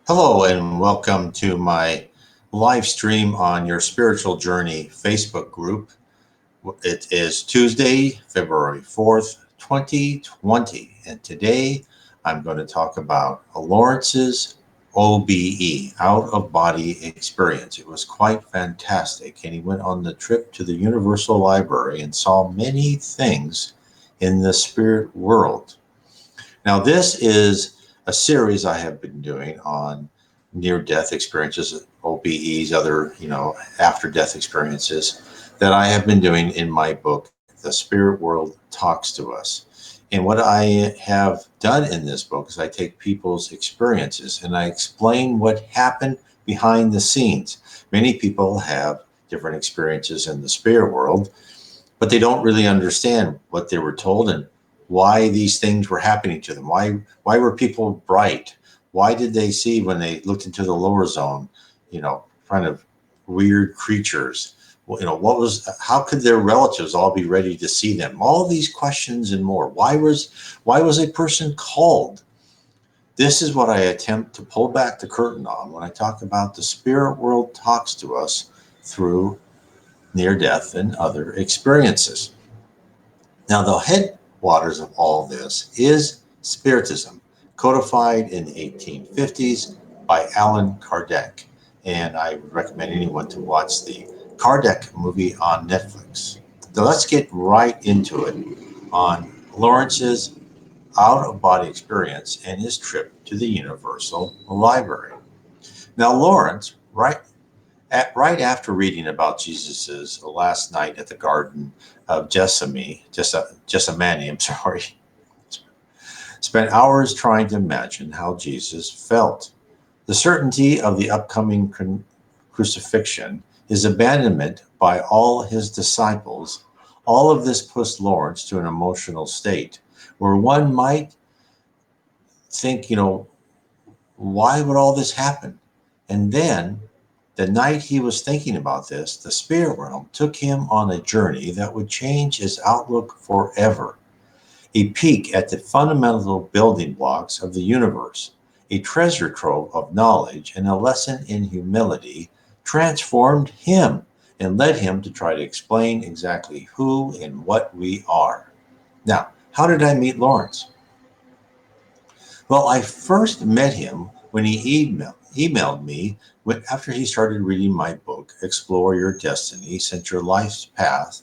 Hello and welcome to my live stream on your spiritual journey Facebook group. It is Tuesday, February 4th, 2020, and today I'm going to talk about Lawrence's OBE, out of body experience. It was quite fantastic, and he went on the trip to the Universal Library and saw many things in the spirit world. Now, this is a series I have been doing on near-death experiences, OBEs, other, after-death experiences that I have been doing in my book, The Spirit World Talks to Us. And what I have done in this book is I take people's experiences and I explain what happened behind the scenes. Many people have different experiences in the spirit world, but they don't really understand what they were told and why these things were happening to them. Why were people bright? Why did they see when they looked into the lower zone, kind of weird creatures? How could their relatives all be ready to see them? All these questions and more. Why was a person called? This is what I attempt to pull back the curtain on when I talk about the spirit world talks to us through near death and other experiences. Now, the headwaters of all this is Spiritism, codified in the 1850s by Allan Kardec. And I would recommend anyone to watch the Kardec movie on Netflix. So let's get right into it on Lawrence's out-of-body experience and his trip to the Universal Library. Now, Lawrence, right after reading about Jesus's last night at the Garden of Gethsemane, spent hours trying to imagine how Jesus felt. The certainty of the upcoming crucifixion, his abandonment by all his disciples, all of this pushed Lawrence to an emotional state where one might think, why would all this happen? And then, the night he was thinking about this, the spirit realm took him on a journey that would change his outlook forever. A peek at the fundamental building blocks of the universe, a treasure trove of knowledge, and a lesson in humility transformed him and led him to try to explain exactly who and what we are. Now, how did I meet Lawrence? Well, I first met him when he emailed me after he started reading my book, Explore Your Destiny, since your life's path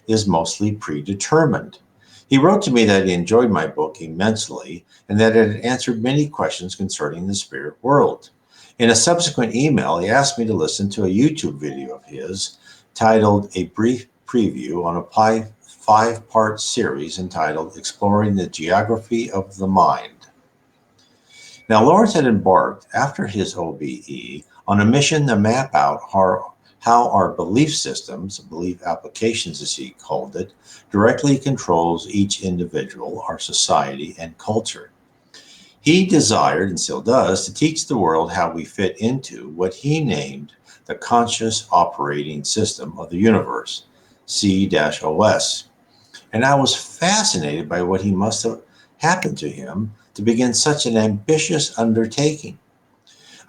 is mostly predetermined. He wrote to me that he enjoyed my book immensely and that it had answered many questions concerning the spirit world. In a subsequent email, he asked me to listen to a YouTube video of his titled A Brief Preview on a five-part series entitled Exploring the Geography of the Mind. Now, Lawrence had embarked, after his OBE, on a mission to map out how our belief systems, belief applications as he called it, directly controls each individual, our society, and culture. He desired, and still does, to teach the world how we fit into what he named the conscious operating system of the universe, C-OS. And I was fascinated by what he must have happened to him to begin such an ambitious undertaking.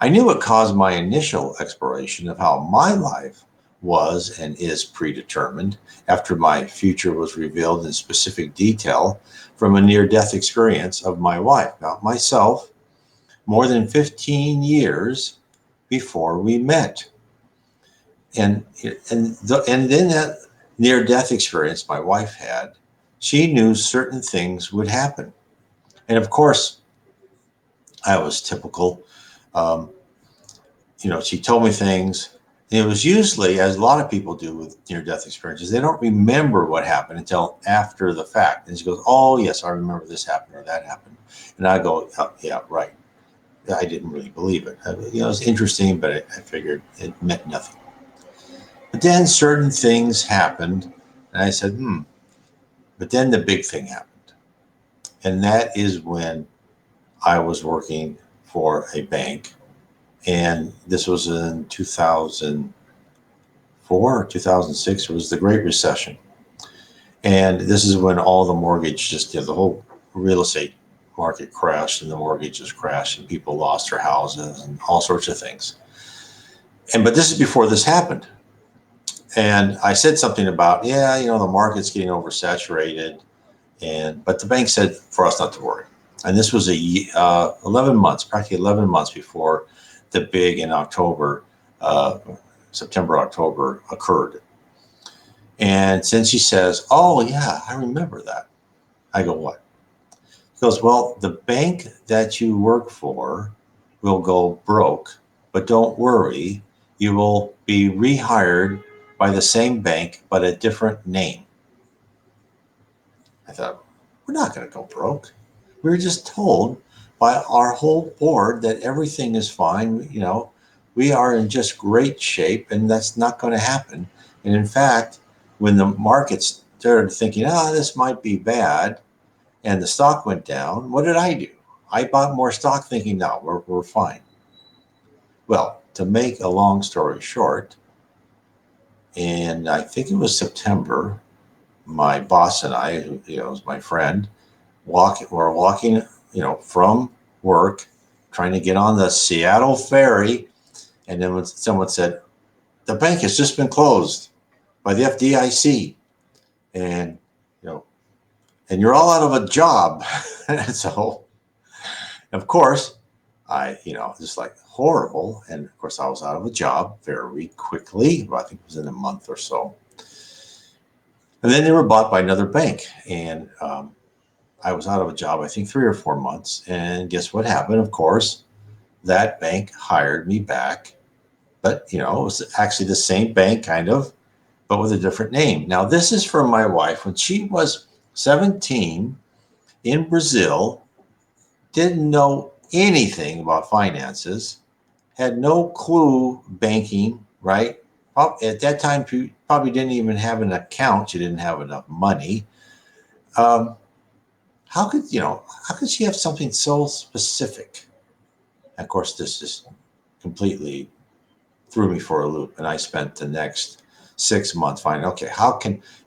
I knew it caused my initial exploration of how my life was and is predetermined after my future was revealed in specific detail from a near-death experience of my wife, not myself, more than 15 years before we met. And then that near-death experience my wife had, she knew certain things would happen. And of course, I was typical. She told me things. And it was usually, as a lot of people do with near-death experiences, they don't remember what happened until after the fact. And she goes, oh, yes, I remember this happened or that happened. And I go, oh, yeah, right. I didn't really believe it. It was interesting, but I figured it meant nothing. But then certain things happened. And I said, But then the big thing happened. And that is when I was working for a bank, and this was in 2004 or 2006. It was the Great Recession. And this is when all the mortgage, the whole real estate market crashed and the mortgages crashed and people lost their houses and all sorts of things. But this is before this happened. And I said something about, yeah, the market's getting oversaturated. But the bank said for us not to worry. And this was 11 months, practically 11 months before the big in October, September, October occurred. And since she says, oh, yeah, I remember that. I go, what? He goes, well, the bank that you work for will go broke, but don't worry, you will be rehired by the same bank, but a different name. I thought, we're not going to go broke. We were just told by our whole board that everything is fine. We are in just great shape, and that's not going to happen. And in fact, when the markets started thinking, this might be bad, and the stock went down, what did I do? I bought more stock thinking, no, we're fine. Well, to make a long story short, and I think it was September, my boss and I, who is my friend, were walking, from work, trying to get on the Seattle ferry, and then when someone said, the bank has just been closed by the FDIC, and and you're all out of a job. So, of course, I, just like horrible. And of course, I was out of a job very quickly. I think it was in a month or so. And then they were bought by another bank. And I was out of a job, I think 3 or 4 months. And guess what happened? Of course, that bank hired me back. But, it was actually the same bank, kind of, but with a different name. Now, this is from my wife. When she was 17 in Brazil, didn't know anything about finances, had no clue banking, right? At that time, probably didn't even have an account. She didn't have enough money. How could she have something so specific? Of course, this just completely threw me for a loop. And I spent the next 6 months finding, okay,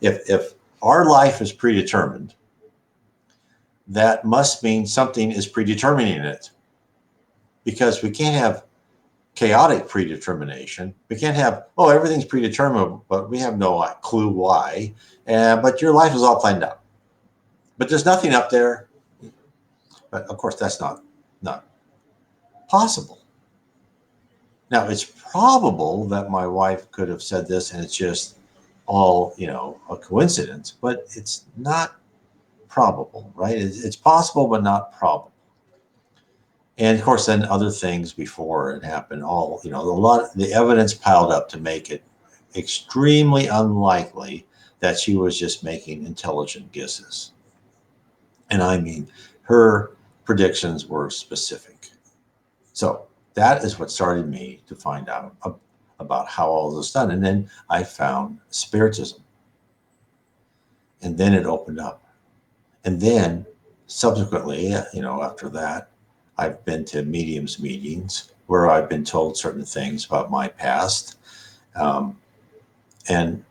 if our life is predetermined, that must mean something is predetermining it. Because we can't have chaotic predetermination. We can't have, everything's predetermined, but we have no clue why. But your life is all planned out. But there's nothing up there. But of course, that's not possible. Now, it's probable that my wife could have said this and it's just all, a coincidence, but it's not probable, right? It's possible, but not probable. And of course, then other things before it happened, the evidence piled up to make it extremely unlikely that she was just making intelligent guesses. And I mean, her predictions were specific. So that is what started me to find out about how all this is done. And then I found Spiritism. And then it opened up. And then subsequently, after that, I've been to mediums meetings where I've been told certain things about my past. And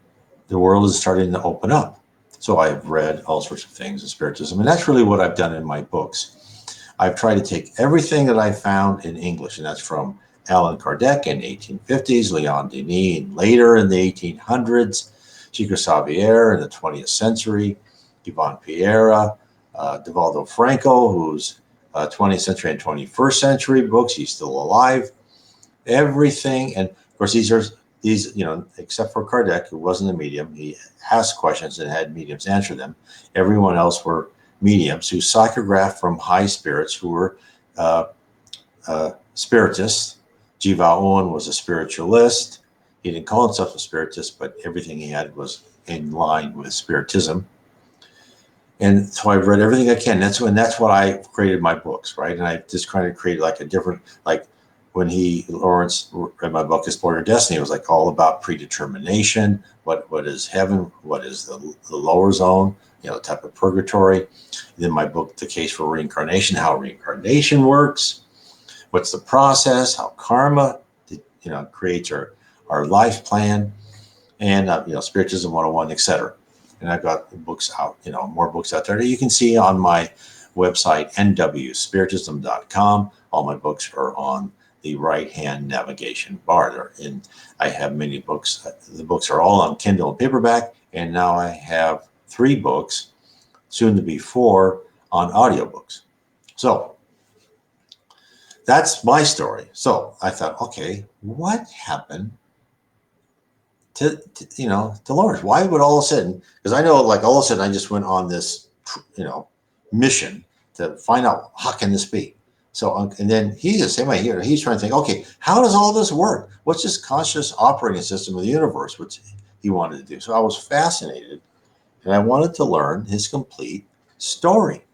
the world is starting to open up. So I've read all sorts of things in Spiritism. And that's really what I've done in my books. I've tried to take everything that I found in English, and that's from Allan Kardec in the 1850s, Leon Denis and later in the 1800s, Chico Xavier in the 20th century, Ivan Piera, Divaldo Franco, who's 20th century and 21st century books. He's still alive. Everything. And of course, these, except for Kardec, who wasn't a medium, he asked questions and had mediums answer them. Everyone else were mediums who psychographed from high spirits who were spiritists. Jiva Owen was a spiritualist. He didn't call himself a spiritist, but everything he had was in line with Spiritism. And so I've read everything I can. That's what I created my books, right? And I just kind of created like a different, like when Lawrence read my book, Explore Your Destiny, it was like all about predetermination. What is heaven? What is the lower zone? The type of purgatory. And then my book, The Case for Reincarnation, how reincarnation works. What's the process? How karma, creates our life plan, and Spiritism 101, etc. And I've got books out, more books out there that you can see on my website, nwspiritism.com. All my books are on the right-hand navigation bar. I have many books. The books are all on Kindle and paperback, and now I have 3 books, soon to be 4, on audiobooks. So that's my story. So I thought, okay, what happened to Lawrence? Why would all of a sudden, because I know like all of a sudden I just went on this, mission to find out how can this be? So, and then he's the same way here. He's trying to think, okay, how does all this work? What's this conscious operating system of the universe, which he wanted to do? So I was fascinated, and I wanted to learn his complete story.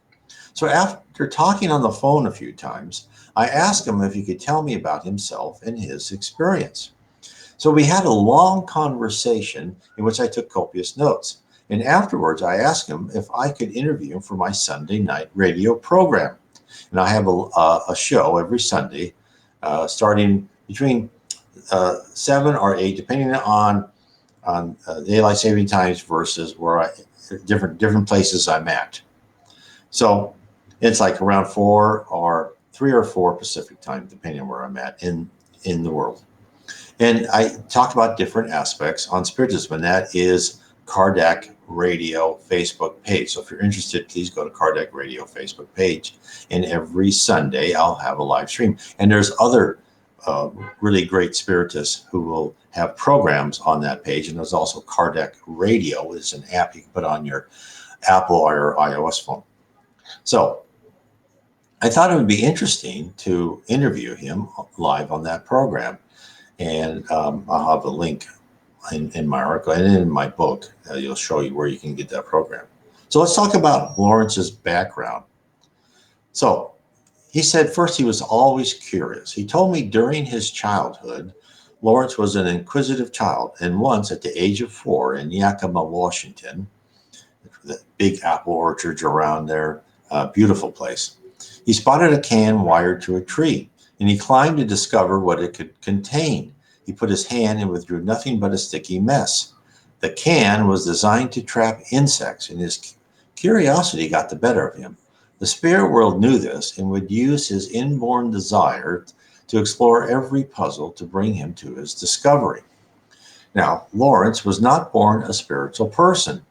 So after talking on the phone a few times, I asked him if he could tell me about himself and his experience. So we had a long conversation in which I took copious notes. And afterwards, I asked him if I could interview him for my Sunday night radio program. And I have a show every Sunday, starting between 7 or 8, depending on daylight saving times versus where different places I'm at. So it's like around 4 or 3 or 4 Pacific time, depending on where I'm at in the world. And I talk about different aspects on Spiritism, and that is Kardec Radio Facebook page. So if you're interested, please go to Kardec Radio Facebook page. And every Sunday, I'll have a live stream. And there's other really great Spiritists who will have programs on that page. And there's also Kardec Radio. It's an app you can put on your Apple or your iOS phone. So I thought it would be interesting to interview him live on that program. And I'll have a link in my article and in my book. You'll show you where you can get that program. So let's talk about Lawrence's background. So he said first he was always curious. He told me during his childhood, Lawrence was an inquisitive child. And once at the age of 4 in Yakima, Washington, the big apple orchards around there, beautiful place, he spotted a can wired to a tree. And he climbed to discover what it could contain. He put his hand and withdrew nothing but a sticky mess. The can was designed to trap insects, and his curiosity got the better of him. The spirit world knew this and would use his inborn desire to explore every puzzle to bring him to his discovery. Now, Lawrence was not born a spiritual person.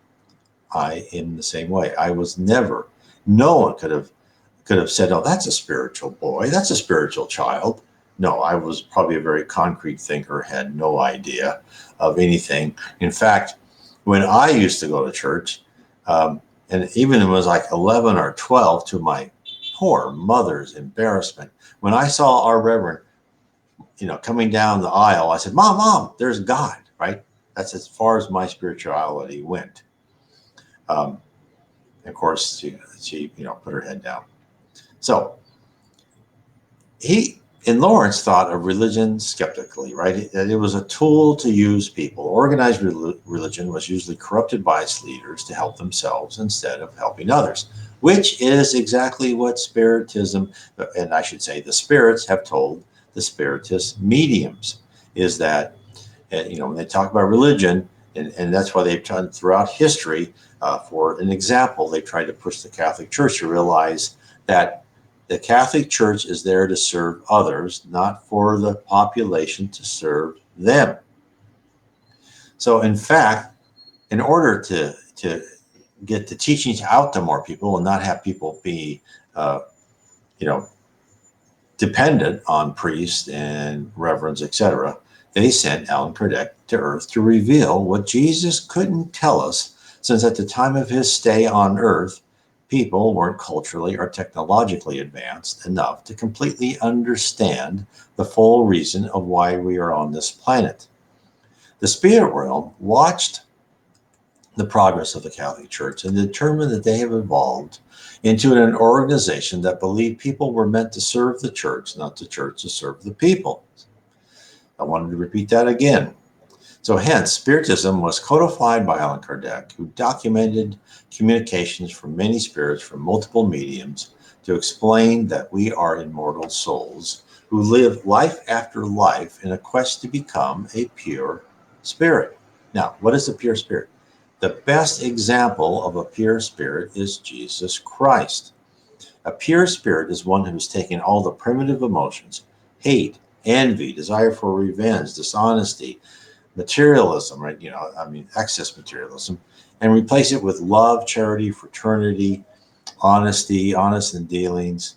I am the same way. I was never. No one could have said, oh, that's a spiritual boy, that's a spiritual child. No, I was probably a very concrete thinker, had no idea of anything. In fact, when I used to go to church, and even it was like 11 or 12, to my poor mother's embarrassment, when I saw our Reverend, coming down the aisle, I said, Mom, there's God, right? That's as far as my spirituality went. Of course, she put her head down. So Lawrence thought of religion skeptically, right? That it was a tool to use people. Organized religion was usually corrupted by its leaders to help themselves instead of helping others, which is exactly what Spiritism, and I should say the spirits, have told the Spiritist mediums, is that, when they talk about religion, and that's why they've done throughout history, for an example, they tried to push the Catholic Church to realize that the Catholic Church is there to serve others, not for the population to serve them. So, in fact, in order to get the teachings out to more people and not have people be, dependent on priests and reverends, etc., they sent Allan Kardec to Earth to reveal what Jesus couldn't tell us, since at the time of his stay on Earth, people weren't culturally or technologically advanced enough to completely understand the full reason of why we are on this planet. The spirit realm watched the progress of the Catholic Church and determined that they have evolved into an organization that believed people were meant to serve the church, not the church to serve the people. I wanted to repeat that again. So hence, Spiritism was codified by Allan Kardec, who documented communications from many spirits from multiple mediums to explain that we are immortal souls who live life after life in a quest to become a pure spirit. Now, what is a pure spirit? The best example of a pure spirit is Jesus Christ. A pure spirit is one who's taken all the primitive emotions, hate, envy, desire for revenge, dishonesty, materialism, right? Excess materialism, and replace it with love, charity, fraternity, honesty, honest in dealings,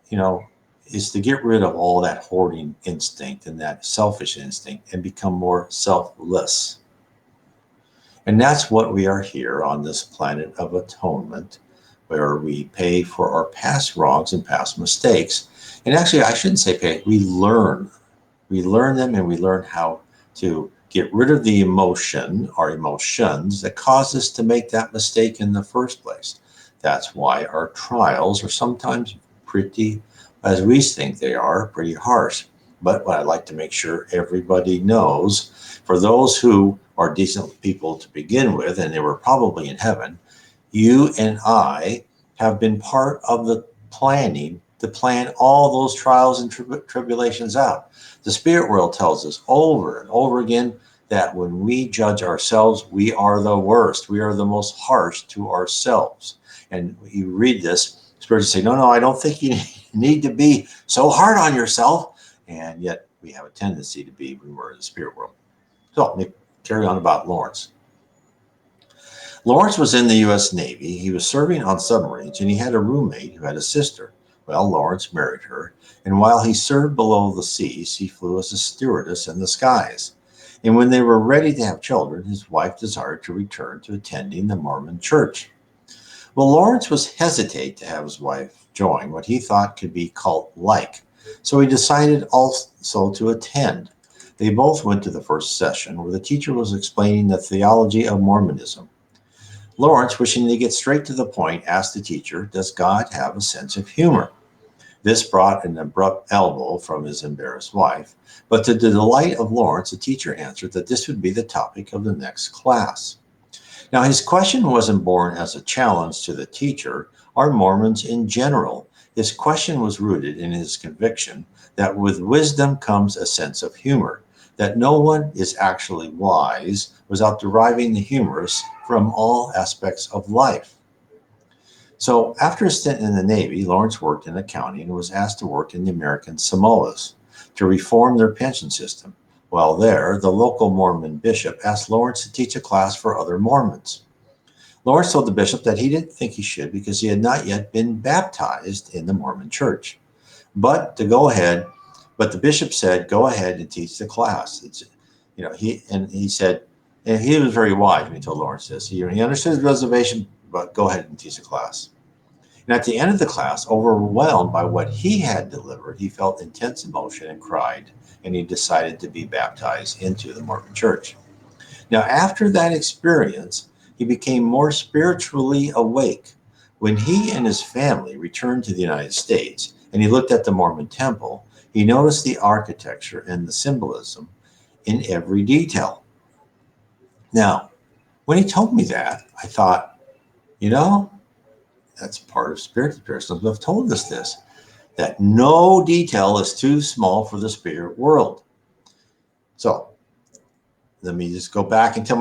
you know, is to get rid of all that hoarding instinct and that selfish instinct and become more selfless. And that's what we are here on this planet of atonement, where we pay for our past wrongs and past mistakes. And actually, I shouldn't say pay, we learn. We learn them, and we learn how to get rid of the emotion or emotions that caused us to make that mistake in the first place. That's why our trials are sometimes pretty, as we think they are, pretty harsh. But what I'd like to make sure everybody knows, for those who are decent people to begin with, and they were probably in heaven, you and I have been part of the planning to plan all those trials and tribulations out. The spirit world tells us over and over again that when we judge ourselves, we are the worst. We are the most harsh to ourselves. And you read this, spirits say, no, I don't think you need to be so hard on yourself. And yet we have a tendency to be when we're in the spirit world. So let me carry on about Lawrence. Lawrence was in the U.S. Navy. He was serving on submarines, and he had a roommate who had a sister. Well, Lawrence married her, and while he served below the seas, he flew as a stewardess in the skies. And when they were ready to have children, his wife desired to return to attending the Mormon church. Well, Lawrence was hesitant to have his wife join what he thought could be cult-like, so he decided also to attend. They both went to the first session, where the teacher was explaining the theology of Mormonism. Lawrence, wishing to get straight to the point, asked the teacher, does God have a sense of humor? This brought an abrupt elbow from his embarrassed wife, but to the delight of Lawrence, the teacher answered that this would be the topic of the next class. Now, his question wasn't born as a challenge to the teacher or Mormons in general. His question was rooted in his conviction that with wisdom comes a sense of humor, that no one is actually wise without deriving the humorous from all aspects of life. So after a stint in the Navy, Lawrence worked in accounting and was asked to work in the American Samoas to reform their pension system. While there, the local Mormon bishop asked Lawrence to teach a class for other Mormons. Lawrence told the bishop that he didn't think he should because he had not yet been baptized in the Mormon church. But the bishop said, go ahead and teach the class. He said, and he was very wise when he told Lawrence this. He understood his reservation, but go ahead and teach the class. And at the end of the class, overwhelmed by what he had delivered, he felt intense emotion and cried, and he decided to be baptized into the Mormon church. Now, after that experience, he became more spiritually awake. When he and his family returned to the United States and he looked at the Mormon temple, he noticed the architecture and the symbolism in every detail. Now, when he told me that, I thought, that's part of Spiritism who have told us this, that no detail is too small for the spirit world. So let me just go back and tell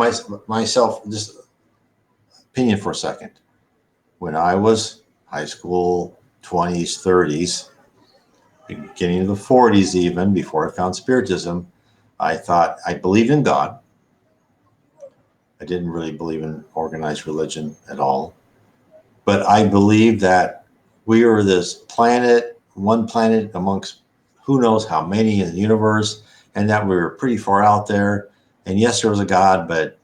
myself this opinion for a second. When I was high school, 20s, 30s, beginning of the 40s even, before I found Spiritism, I thought I believed in God. I didn't really believe in organized religion at all. But I believed that we were this planet, one planet amongst who knows how many in the universe, and that we were pretty far out there. And yes, there was a God, but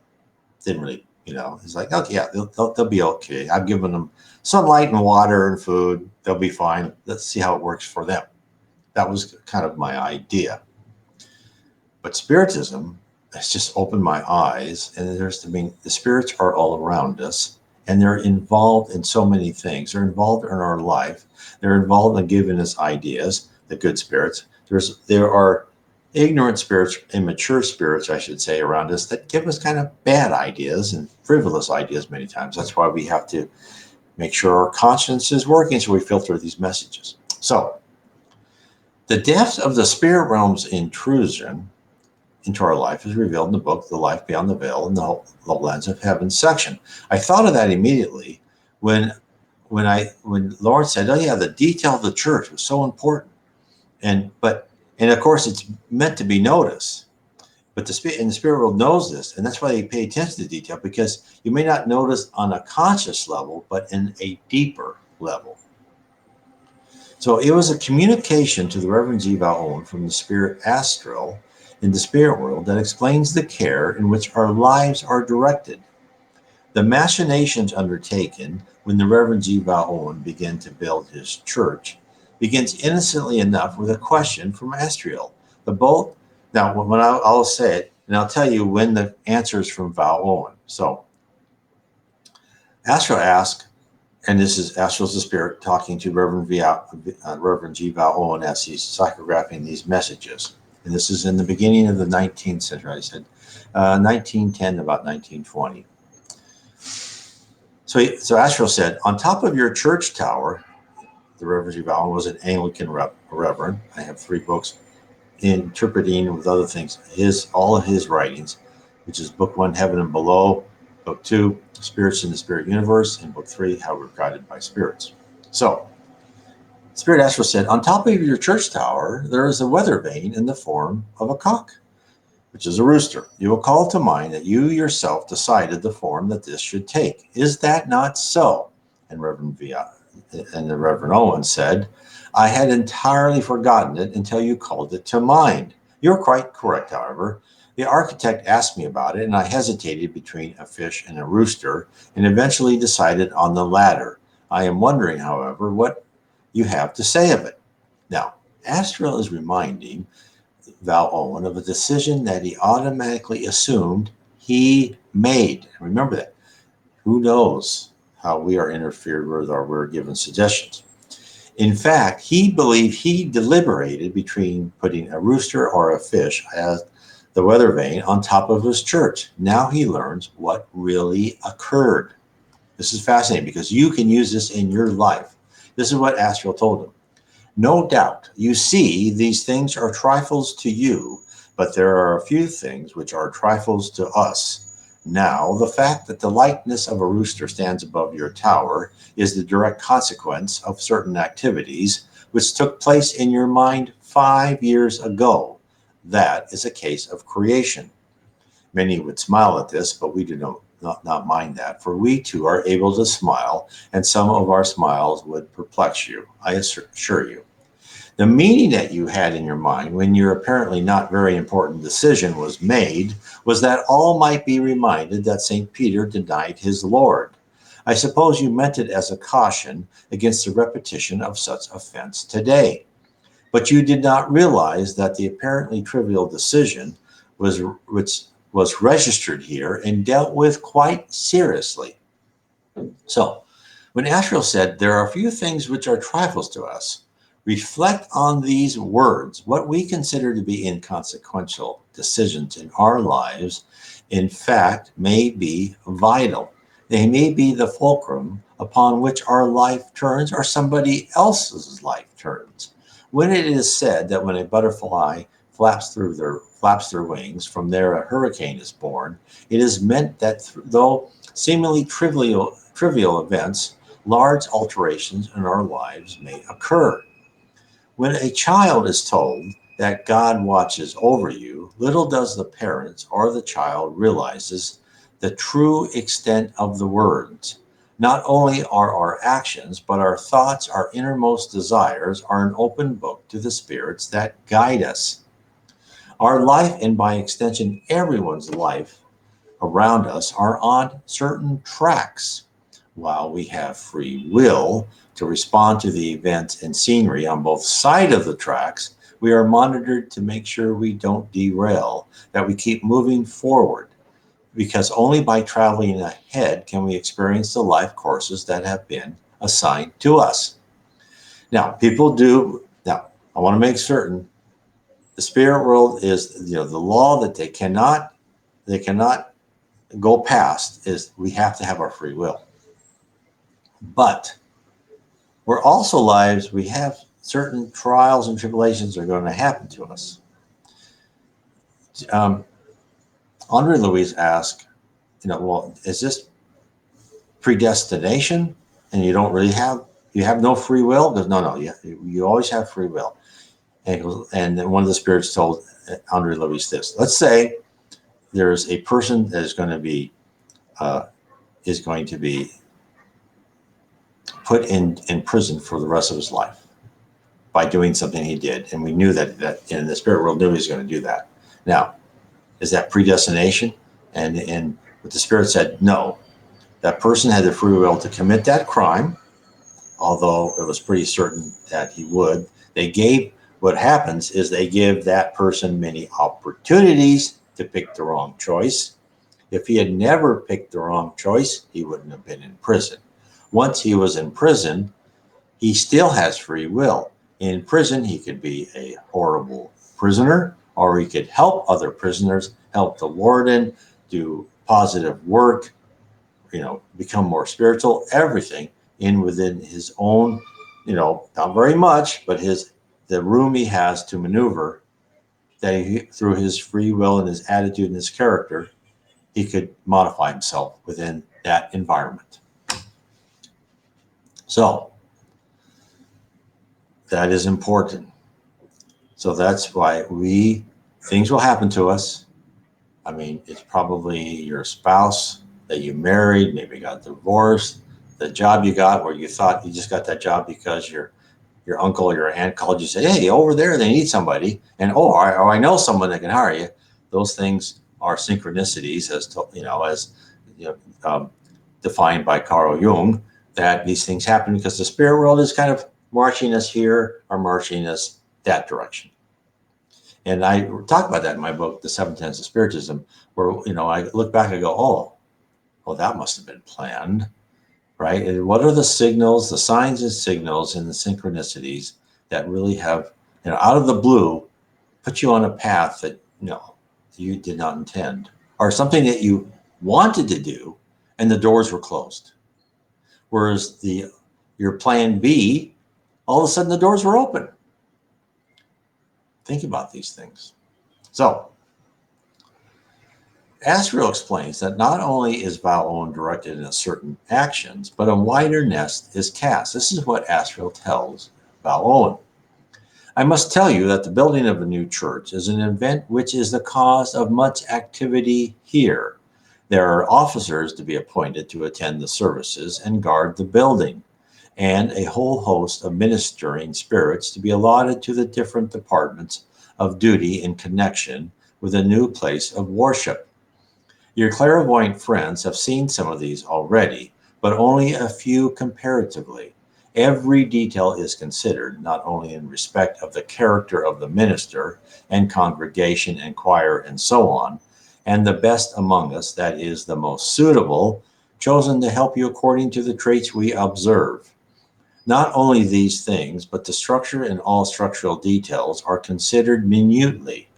didn't really, it's like, okay, yeah, they'll be okay. I've given them sunlight and water and food. They'll be fine. Let's see how it works for them. That was kind of my idea. But Spiritism has just opened my eyes, and the spirits are all around us. And they're involved in so many things. They're involved in our life. They're involved in giving us ideas, the good spirits. There are ignorant spirits, immature spirits, I should say, around us that give us kind of bad ideas and frivolous ideas many times. That's why we have to make sure our conscience is working so we filter these messages. So, the depth of the spirit realm's intrusion into our life is revealed in the book, The Life Beyond the Veil, in the Lens of Heaven section. I thought of that immediately when when Lord said, "Oh yeah, the detail of the church was so important," and of course it's meant to be noticed, but the spirit world knows this, and that's why they pay attention to detail, because you may not notice on a conscious level, but in a deeper level. So it was a communication to the Reverend Jiva Owen from the spirit astral in the spirit world that explains the care in which our lives are directed. The machinations undertaken when the Reverend Jiva Owen began to build his church begins innocently enough with a question from Astriel. The bolt. Now, when I'll say it, and I'll tell you when the answer is from Val Owen. So, Astriel asked, and this is Astriel's the spirit talking to Reverend G. Val Owen as he's psychographing these messages. And this is in the beginning of the 19th century. I said 1910 to about 1920. So Astriel said, on top of your church tower, the Reverend G. Val Owen was an Anglican reverend. I have 3 books interpreting with other things all of his writings, which is book 1, Heaven and Below, book 2, Spirits in the Spirit Universe, and book 3, How We're Guided by Spirits. So, Spirit Astral said, on top of your church tower, there is a weather vane in the form of a cock, which is a rooster. You will call to mind that you yourself decided the form that this should take. Is that not so? And the Reverend Owen said, I had entirely forgotten it until you called it to mind. You're quite correct, however. The architect asked me about it, and I hesitated between a fish and a rooster, and eventually decided on the latter. I am wondering, however, what you have to say of it. Now, Astriel is reminding Val Owen of a decision that he automatically assumed he made. Remember that. Who knows how we are interfered with or we're given suggestions. In fact, he believed he deliberated between putting a rooster or a fish as the weather vane on top of his church. Now he learns what really occurred. This is fascinating because you can use this in your life. This is what Astriel told him. No doubt, you see, these things are trifles to you, but there are a few things which are trifles to us. Now, the fact that the likeness of a rooster stands above your tower is the direct consequence of certain activities which took place in your mind 5 years ago. That is a case of creation. Many would smile at this, but we do not mind that, for we too are able to smile, and some of our smiles would perplex you, I assure you. The meaning that you had in your mind when your apparently not very important decision was made was that all might be reminded that St. Peter denied his Lord. I suppose you meant it as a caution against the repetition of such offense today. But you did not realize that the apparently trivial decision which was registered here and dealt with quite seriously. So, when Astriel said, there are a few things which are trifles to us, reflect on these words. What we consider to be inconsequential decisions in our lives, in fact, may be vital. They may be the fulcrum upon which our life turns or somebody else's life turns. When it is said that when a butterfly flaps their wings, from there a hurricane is born, it is meant that though seemingly trivial events, large alterations in our lives may occur. When a child is told that God watches over you, little does the parents or the child realizes the true extent of the words. Not only are our actions, but our thoughts, our innermost desires are an open book to the spirits that guide us. Our life, and by extension, everyone's life around us, are on certain tracks. While we have free will to respond to the events and scenery on both sides of the tracks, we are monitored to make sure we don't derail, that we keep moving forward, because only by traveling ahead can we experience the life courses that have been assigned to us. Now, I want to make certain the spirit world is, the law that they cannot go past is we have to have our free will. But we're also lives, we have certain trials and tribulations are going to happen to us. Andre Louise asked, well, is this predestination and you don't really have, you have no free will? Because no, you always have free will. And then one of the spirits told Andre Luis this. Let's say there's a person that is going to be put in prison for the rest of his life by doing something he did, and we knew that in the spirit world knew he was going to do that. Now, is that predestination? And what the spirit said, no. That person had the free will to commit that crime, although it was pretty certain that he would. What happens is they give that person many opportunities to pick the wrong choice. If he had never picked the wrong choice, he wouldn't have been in prison. Once he was in prison, he still has free will. In prison, he could be a horrible prisoner, or he could help other prisoners, help the warden, do positive work, become more spiritual, everything within his own, not very much, but the room he has to maneuver, that through his free will and his attitude and his character, he could modify himself within that environment. So that is important. So that's why things will happen to us. I mean, it's probably your spouse that you married, maybe got divorced, the job you got where you thought you just got that job because your uncle or your aunt called you, say, hey, over there they need somebody, and I know someone that can hire you. Those things are synchronicities, defined by Carl Jung, that these things happen because the spirit world is kind of marching us here or marching us that direction. And I talk about that in my book, The Seven Tenets of Spiritism, where I look back and go, oh, that must have been planned. Right? And what are the signals, the signs and signals and the synchronicities that really have, out of the blue, put you on a path that you did not intend, or something that you wanted to do and the doors were closed. Whereas your plan B, all of a sudden the doors were open. Think about these things. So, Asriel explains that not only is Val'on directed in certain actions, but a wider net is cast. This is what Asriel tells Val'on. I must tell you that the building of a new church is an event which is the cause of much activity here. There are officers to be appointed to attend the services and guard the building, and a whole host of ministering spirits to be allotted to the different departments of duty in connection with a new place of worship. Your clairvoyant friends have seen some of these already, but only a few comparatively. Every detail is considered, not only in respect of the character of the minister and congregation and choir and so on, and the best among us, that is the most suitable, chosen to help you according to the traits we observe. Not only these things, but the structure and all structural details are considered minutely,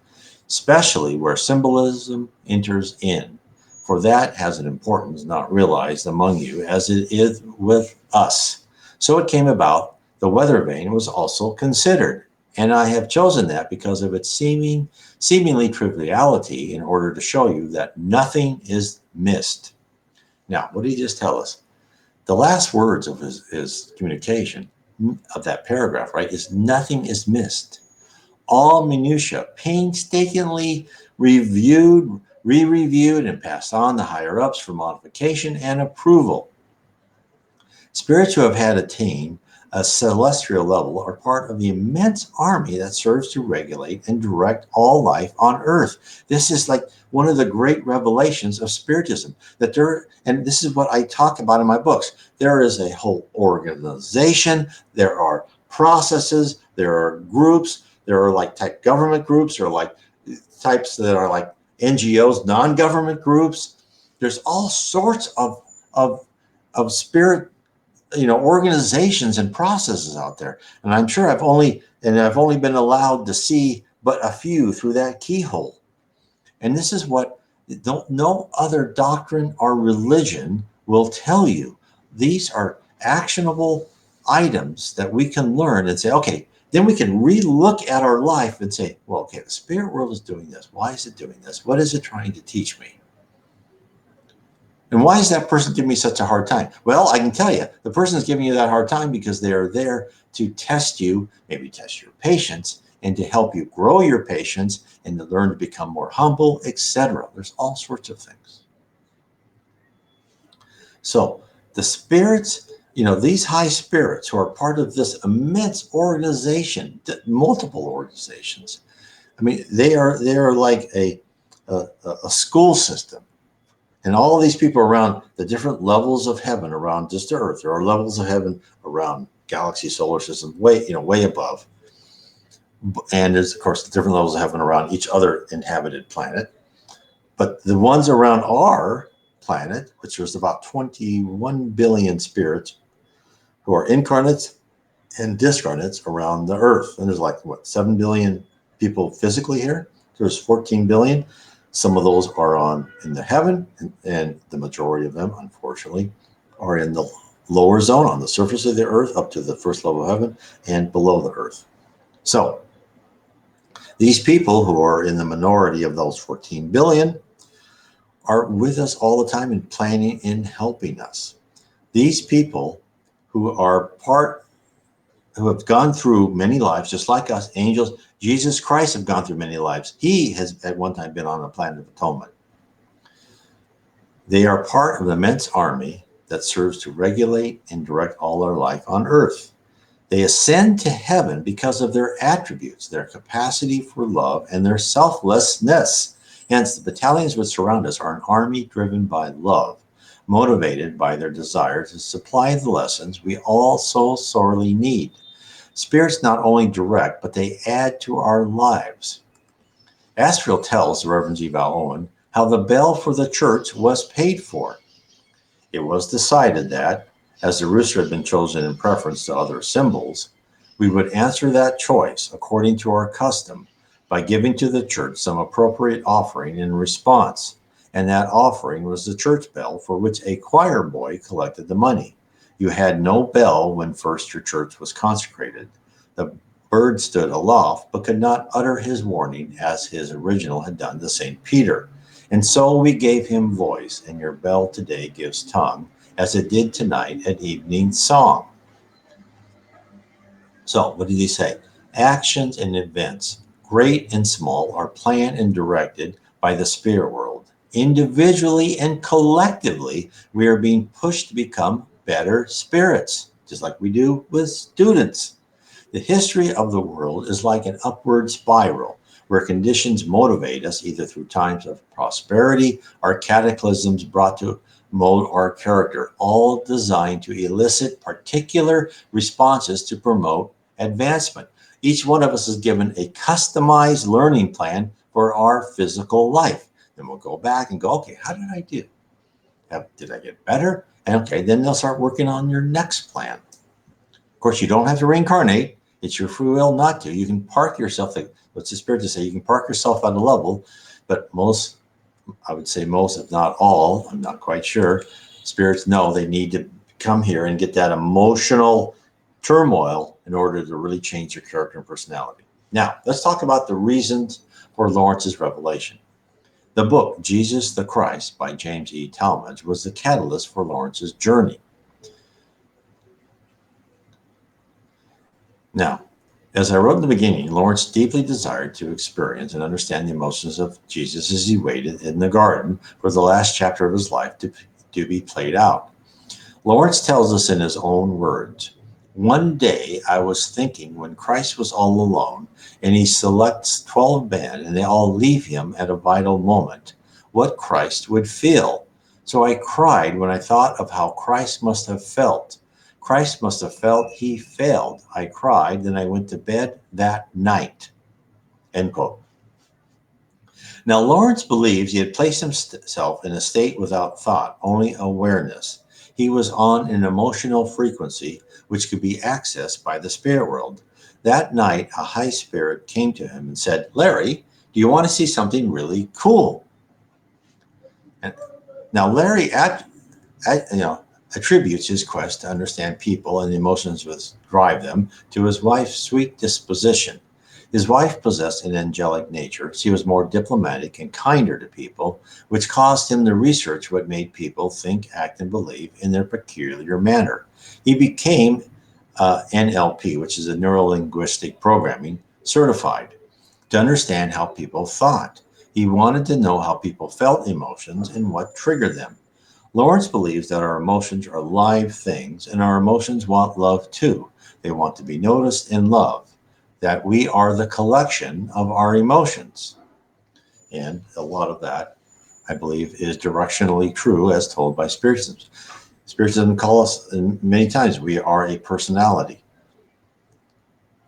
especially where symbolism enters in, for that has an importance not realized among you as it is with us. So it came about, the weather vane was also considered, and I have chosen that because of its seemingly triviality in order to show you that nothing is missed. Now, what did he just tell us? The last words of his communication of that paragraph, right, is nothing is missed. All minutiae painstakingly reviewed, re-reviewed, and passed on to higher ups for modification and approval. Spirits who have had attained a celestial level are part of the immense army that serves to regulate and direct all life on earth. This is like one of the great revelations of Spiritism, and this is what I talk about in my books. There is a whole organization, there are processes, there are groups, there are like type government groups, or like types that are like NGOs, non-government groups. There's all sorts of spirit, organizations and processes out there. And I'm sure I've only been allowed to see but a few through that keyhole. And this is what no other doctrine or religion will tell you. These are actionable items that we can learn and say, okay, then we can re-look at our life and say, well, okay, the spirit world is doing this. Why is it doing this? What is it trying to teach me? And why is that person giving me such a hard time? Well, I can tell you, the person is giving you that hard time because they are there to test you, maybe test your patience, and to help you grow your patience and to learn to become more humble, etc. There's all sorts of things. So the spirits, these high spirits who are part of this immense organization, multiple organizations. I mean, they are like a school system. And all of these people around the different levels of heaven around just the earth. There are levels of heaven around galaxy, solar system, way above. And there's, of course, different levels of heaven around each other inhabited planet. But the ones around our planet, which there's about 21 billion spirits who are incarnates and discarnates around the earth. And there's 7 billion people physically here. There's 14 billion. Some of those are in the heaven, and the majority of them, unfortunately, are in the lower zone on the surface of the earth up to the first level of heaven and below the earth. So these people who are in the minority of those 14 billion are with us all the time and planning and helping us. These people who have gone through many lives, just like us, angels, Jesus Christ have gone through many lives. He has at one time been on the planet of atonement. They are part of the immense army that serves to regulate and direct all our life on earth. They ascend to heaven because of their attributes, their capacity for love, and their selflessness. Hence, the battalions which surround us are an army driven by love, motivated by their desire to supply the lessons we all so sorely need. Spirits not only direct, but they add to our lives. Asriel tells the Reverend G. Val Owen how the bell for the church was paid for. It was decided that, as the rooster had been chosen in preference to other symbols, we would answer that choice according to our custom by giving to the church some appropriate offering in response, and that offering was the church bell for which a choir boy collected the money. You had no bell when first your church was consecrated. The bird stood aloft, but could not utter his warning as his original had done to St. Peter. And so we gave him voice, and your bell today gives tongue, as it did tonight at evening song. So what did he say? Actions and events, great and small, are planned and directed by the spirit world. Individually and collectively, we are being pushed to become better spirits, just like we do with students. The history of the world is like an upward spiral where conditions motivate us either through times of prosperity or cataclysms brought to mold our character, all designed to elicit particular responses to promote advancement. Each one of us is given a customized learning plan for our physical life. Then we'll go back and go, okay, how did I do? Did I get better? And okay, then they'll start working on your next plan. Of course, you don't have to reincarnate. It's your free will not to. You can park yourself, what's the spirit to say? You can park yourself at a level, but most, I would say most, if not all, I'm not quite sure, spirits know they need to come here and get that emotional turmoil in order to really change your character and personality. Now, let's talk about the reasons for Lawrence's revelation. The book, Jesus the Christ, by James E. Talmage, was the catalyst for Lawrence's journey. Now, as I wrote in the beginning, Lawrence deeply desired to experience and understand the emotions of Jesus as he waited in the garden for the last chapter of his life to be played out. Lawrence tells us in his own words, "One day I was thinking when Christ was all alone and he selects 12 men and they all leave him at a vital moment, what Christ would feel. So I cried when I thought of how Christ must have felt. Christ must have felt he failed. I cried, then I went to bed that night." End quote. Now, Lawrence believes he had placed himself in a state without thought, only awareness. He was on an emotional frequency which could be accessed by the spirit world. That night, a high spirit came to him and said, "Larry, do you want to see something really cool?" And now, Larry attributes his quest to understand people and the emotions which drive them to his wife's sweet disposition. His wife possessed an angelic nature. She was more diplomatic and kinder to people, which caused him to research what made people think, act, and believe in their peculiar manner. He became NLP, which is a neuro-linguistic programming, certified to understand how people thought. He wanted to know how people felt emotions and what triggered them. Lawrence believes that our emotions are live things, and our emotions want love too. They want to be noticed and loved, that we are the collection of our emotions. And a lot of that, I believe, is directionally true as told by Spiritism. Spiritism calls us many times, we are a personality.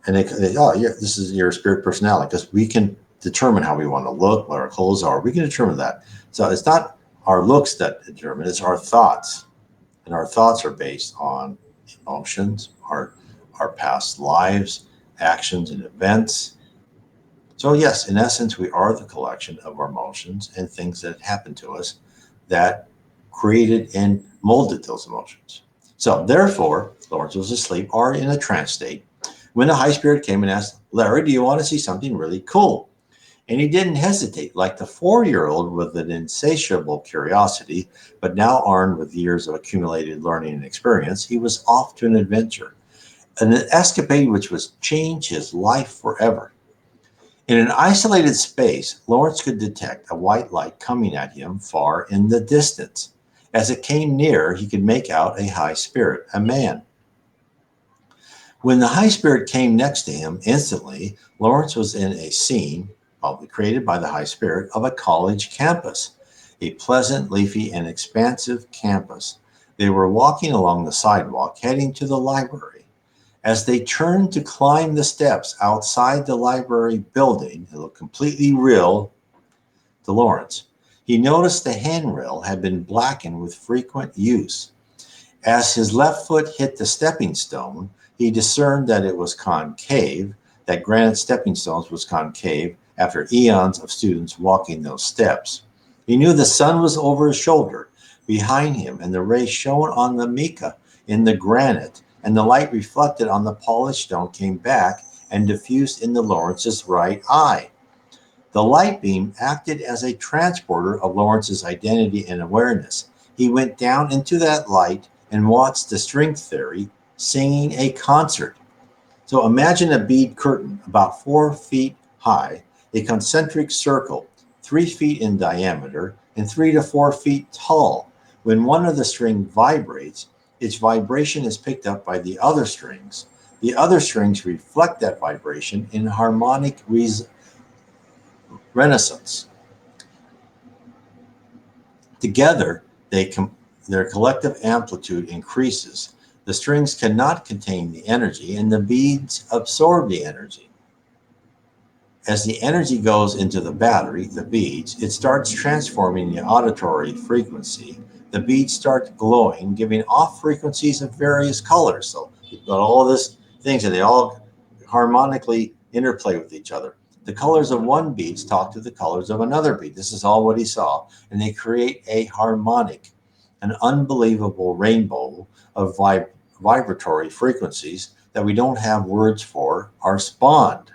And oh, yeah, this is your spirit personality, because we can determine how we want to look, what our clothes are. We can determine that. So it's not our looks that determine, it's our thoughts. And our thoughts are based on emotions, our past lives, actions, and events. So, yes, in essence, we are the collection of our emotions and things that happened to us that created and molded those emotions. So, therefore, Lawrence was asleep or in a trance state when the high spirit came and asked, Larry, do you want to see something really cool? And he didn't hesitate, like the 4-year-old with an insatiable curiosity, but now armed with years of accumulated learning and experience, he was off to an adventure, an escapade which would change his life forever. In an isolated space, Lawrence could detect a white light coming at him far in the distance. As it came near, he could make out a high spirit, a man. When the high spirit came next to him, instantly, Lawrence was in a scene, probably created by the high spirit, of a college campus, a pleasant, leafy, and expansive campus. They were walking along the sidewalk, heading to the library. As they turned to climb the steps outside the library building, it looked completely real to Lawrence. He noticed the handrail had been blackened with frequent use. As his left foot hit the stepping stone, he discerned that it was concave, that granite stepping stones was concave after eons of students walking those steps. He knew the sun was over his shoulder, behind him, and the rays shone on the mica in the granite, and the light reflected on the polished stone came back and diffused into Lawrence's right eye. The light beam acted as a transporter of Lawrence's identity and awareness. He went down into that light and watched the string theory singing a concert. So imagine a bead curtain about 4 feet high, a concentric circle, 3 feet in diameter and 3 to 4 feet tall. When one of the strings vibrates, its vibration is picked up by the other strings. The other strings reflect that vibration in harmonic resonance. Together, their collective amplitude increases. The strings cannot contain the energy, and the beads absorb the energy. As the energy goes into the battery, the beads, it starts transforming the auditory frequency. The beads start glowing, giving off frequencies of various colors. So you've got all of these things, and they all harmonically interplay with each other. The colors of one bead talk to the colors of another bead. This is all what he saw. And they create a harmonic, an unbelievable rainbow of vibratory frequencies that we don't have words for are spawned.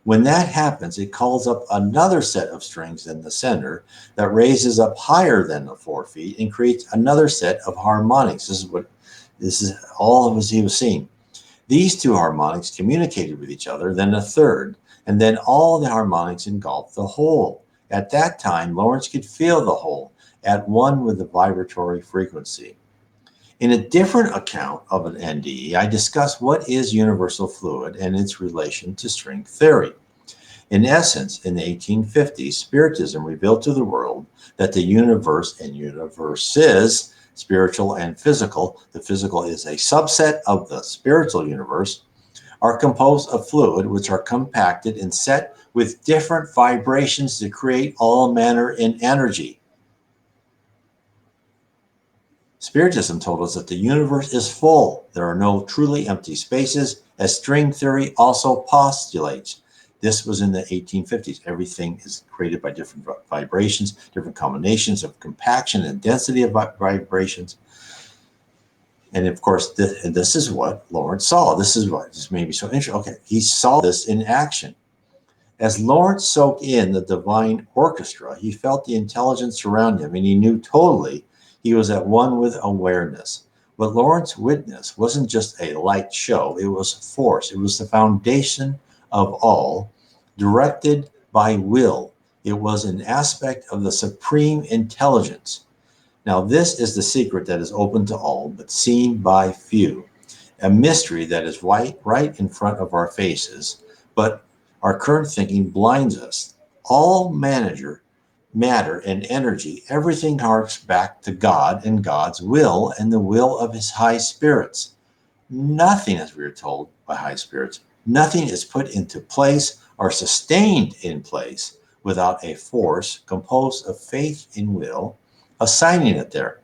When that happens, it calls up another set of strings in the center that raises up higher than the 4 feet and creates another set of harmonics. This is all of what he was seeing. These two harmonics communicated with each other, then a third, and then all the harmonics engulfed the whole. At that time, Lawrence could feel the whole, at one with the vibratory frequency. In a different account of an NDE, I discuss what is universal fluid and its relation to string theory. In essence, in the 1850s, Spiritism revealed to the world that the universe and universes, spiritual and physical, the physical is a subset of the spiritual universe, are composed of fluid which are compacted and set with different vibrations to create all manner in energy. Spiritism told us that the universe is full. There are no truly empty spaces, as string theory also postulates. This was in the 1850s. Everything is created by different vibrations, different combinations of compaction and density of vibrations. And of course, this is what Lawrence saw. This is what just made me so interesting. Okay, he saw this in action. As Lawrence soaked in the divine orchestra, he felt the intelligence around him, and he knew totally he was at one with awareness. What Lawrence witnessed wasn't just a light show, it was force. It was the foundation of all, directed by will. It was an aspect of the supreme intelligence. Now, this is the secret that is open to all, but seen by few. A mystery that is right in front of our faces, but our current thinking blinds us. All matter and energy, everything harks back to God and God's will and the will of his high spirits. Nothing, as we are told by high spirits, nothing is put into place or sustained in place without a force composed of faith in will, assigning it there.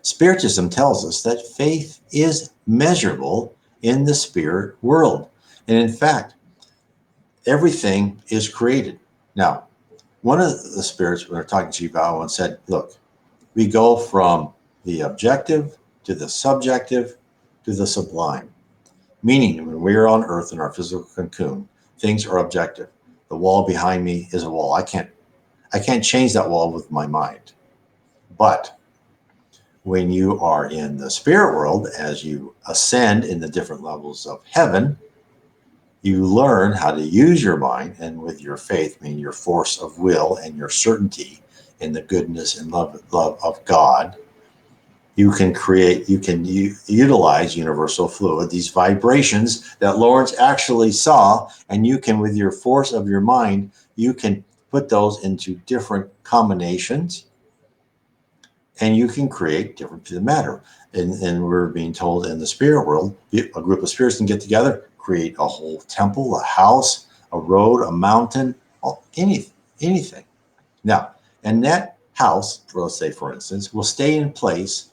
Spiritism tells us that faith is measurable in the spirit world. And in fact, everything is created. Now, one of the spirits, when we were talking to Chief said, look, we go from the objective to the subjective to the sublime. Meaning, when we're on earth in our physical cocoon, things are objective. The wall behind me is a wall. I can't change that wall with my mind. But when you are in the spirit world, as you ascend in the different levels of heaven, you learn how to use your mind, and with your faith, meaning your force of will and your certainty in the goodness and love of God, you can utilize universal fluid, these vibrations that Lawrence actually saw, and you can, with your force of your mind, you can put those into different combinations, and you can create different matter. And we're being told in the spirit world, a group of spirits can get together, create a whole temple, a house, a road, a mountain, anything. Now, and that house, let's say for instance, will stay in place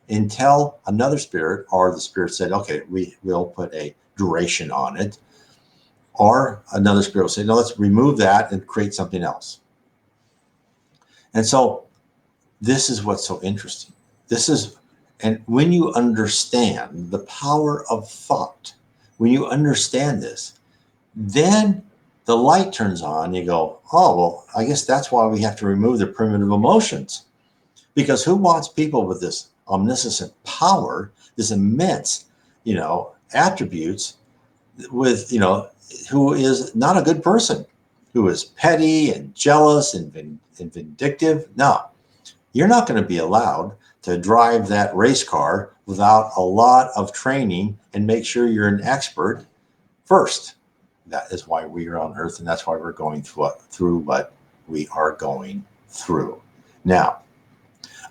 until another spirit or the spirit said, okay, we will put a duration on it. Or another spirit will say, no, let's remove that and create something else. And so this is what's so interesting. And when you understand the power of thought, when you understand this, then the light turns on. You go, oh, well, I guess that's why we have to remove the primitive emotions. Because who wants people with this omniscient power, this immense, attributes with, who is not a good person, who is petty and jealous and vindictive? No, you're not going to be allowed to drive that race car without a lot of training and make sure you're an expert first. That is why we are on earth, and that's why we're going through what we are going through. Now,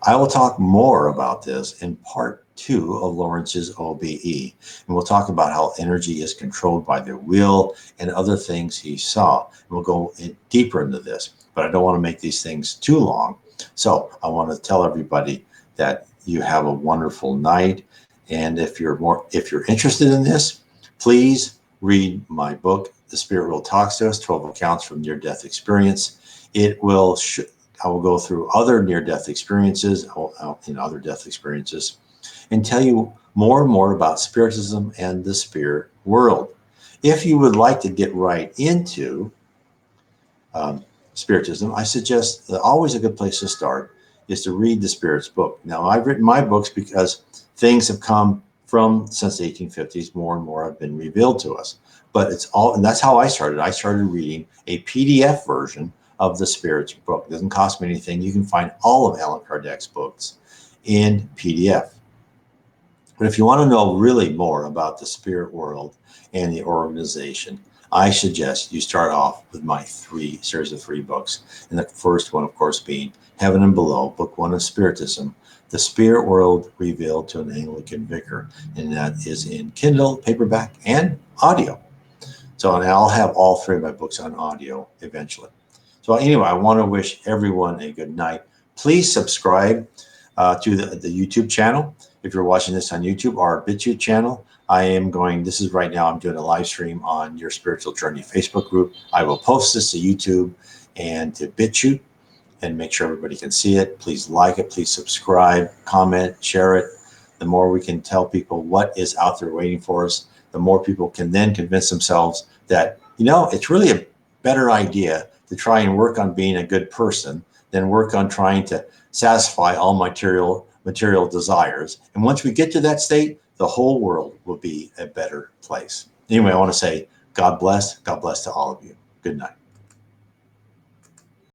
I will talk more about this in part 2 of Lawrence's OBE, and we'll talk about how energy is controlled by the will and other things he saw. And we'll go deeper into this, but I don't want to make these things too long. So I want to tell everybody that you have a wonderful night, and if you're interested in this, please read my book, The Spirit World Talks to Us, 12 Accounts from Near-Death Experience. I will go through other near-death experiences, other death experiences, and tell you more and more about Spiritism and the spirit world. If you would like to get right into Spiritism, I suggest that always a good place to start is to read the Spirit's book. Now, I've written my books because things have come since the 1850s, more and more have been revealed to us. But and that's how I started. I started reading a PDF version of the Spirit's book. It doesn't cost me anything. You can find all of Allan Kardec's books in PDF. But if you want to know really more about the spirit world and the organization, I suggest you start off with my series of 3 books. And the first one, of course, being Heaven and Below, Book 1 of Spiritism, The Spirit World Revealed to an Anglican Vicar. And that is in Kindle, paperback, and audio. So and I'll have all 3 of my books on audio eventually. So anyway, I want to wish everyone a good night. Please subscribe to the YouTube channel. If you're watching this on YouTube, our BitChute channel, I'm doing a live stream on Your Spiritual Journey Facebook group. I will post this to YouTube and to BitChute and make sure everybody can see it. Please like it, please subscribe, comment, share it. the more we can tell people what is out there waiting for us, the more people can then convince themselves that, it's really a better idea to try and work on being a good person than work on trying to satisfy all material desires. And once we get to that state, the whole world will be a better place. Anyway, I want to say God bless to all of you. Good night.